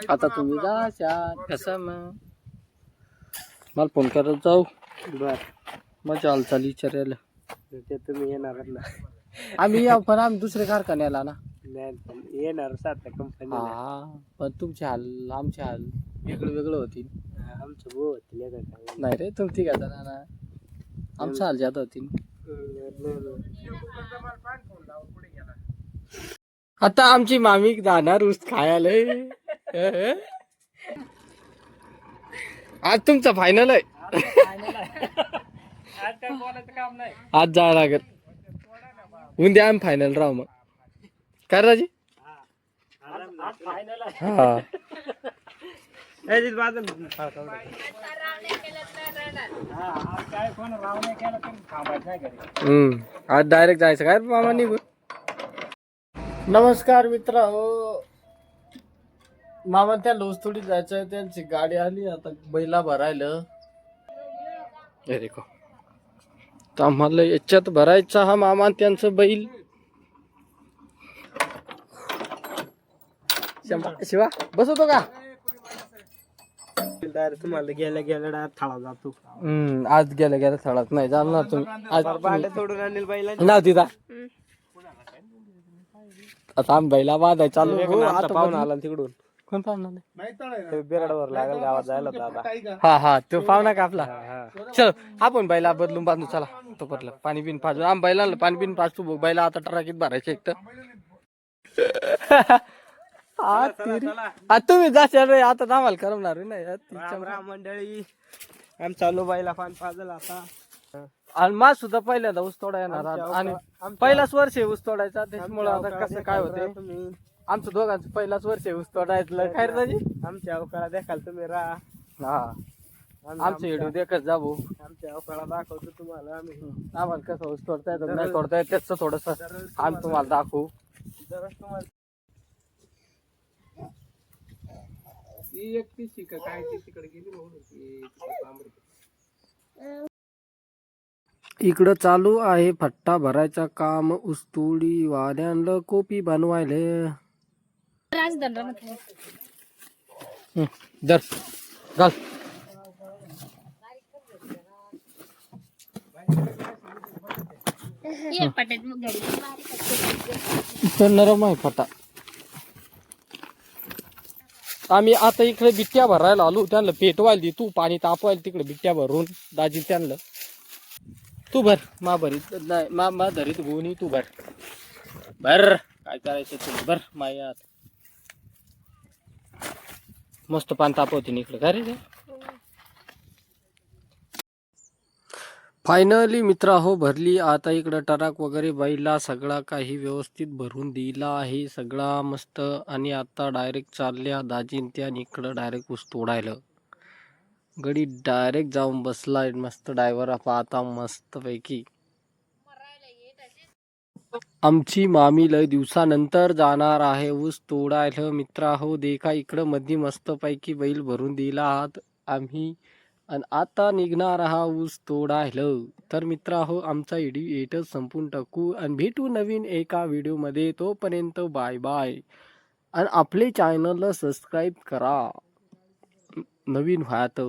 आता तुम्ही जा कसं मग मला फोन करत जाऊ बर मग हालचाल विचारायला ते तुम्ही येणार ना आम्ही या पण आम्ही दुसऱ्या कारखान्याला ना येणार सात कंपनी हा पण तुमचे हाल आमचे हाल वेगळं वेगळं होतील आमचं भाऊ होतील नाही रे तुमची का ना आमचा हाल जात होतील आता आमची मामी जाणार ऊस खायला आज तुमचा फायनल आहे आज काय बोलायचं काम नाही आज जावं लागेल उद्या आम्ही फायनल राहू मग काय राजी हा आज डायरेक्ट जायचं काय मामा निघून नमस्कार मित्र हो मामा त्या लोस थोडी जायचंय त्यांची गाडी आली आता बैला भरायला हे देखो तर आम्हाला याच्यात भरायचा हा मामा त्यांचं बैल शिवा बसवतो का तुम्हाला गेल्या गेल्या थाळा जातो आज गेल्या गेल्या थळात नाही जाणार तुम्ही आज भांडे तोडून आणेल बाईला नाव तिथं आता आम्ही बैला वादाय चालू हो, आता पाहुणा आला तिकडून कोण पाहुणा नाही बिराडावर लागेल गावात जायला दादा हा हा तो पाहुणा का आपला चल आपण बैला बदलून बांधू चला तो पटलं पाणी बिन पाजू आम बैला पाणी बिन पाजतो बघ बैला आता टराकीत भरायचे एक तर तुम्ही जाशाल रे आता आम्हाला करवणार नाही मंडळी आम चालू बाईला पाणी पाजल आता आणि माझ सुद्धा पहिल्यांदा ऊस तोडा येणार आणि पहिलाच वर्ष आहे ऊस तोडायचा त्याच्यामुळे आता कसं काय होते आमचं दोघांचं पहिलाच वर्ष आहे ऊस तोडायचं काय रे आमच्या अवकाळा देखाल तुम्ही राहा हा आमचे व्हिडिओ देखत जा भाऊ आमच्या अवकाळा दाखवतो तुम्हाला आम्ही आम्हाला कसं ऊस तोडता येतं नाही तोडता येत त्याच थोडस आम्ही तुम्हाला दाखवू काय तिकडे गेली इकडं चालू आहे फट्टा भरायचा काम ऊसतोडी वाद्यांना कोपी बनवायले दर घाल नरम आहे फटा आम्ही आता इकडे बिट्ट्या भरायला आलो त्यांना पेटवायला दे तू पाणी तापवायला तिकडे बिट्ट्या भरून दाजी त्यांना तू भर मा भरीत नाही मा धरीत गोणी तू भर भर काय करायचं तू भर मायात मस्त पाणी तापवते इकडे काय रे फायनली मित्रा हो भरली आता इकडं टराक वगैरे बैला सगळा काही व्यवस्थित भरून दिला आहे सगळा मस्त आणि आता डायरेक्ट चालल्या दाजीन त्या इकडं डायरेक्ट ऊस तोडायला गडी डायरेक्ट जाऊन बसलाय मस्त ड्रायव्हर पाहता मस्त पैकी आमची मामी लय दिवसानंतर जाणार आहे ऊस तोडायला मित्रा हो देखा इकडं मध्ये मस्त पैकी बैल भरून दिला आहात आम्ही आणि आता निघणार हा ऊस तोडायला तर मित्रा हो आमचा व्हिडिओ येतच संपून टाकू आणि भेटू नवीन एका व्हिडिओमध्ये तोपर्यंत बाय बाय आणि आपले चॅनलला सबस्क्राईब करा नवीन व्हात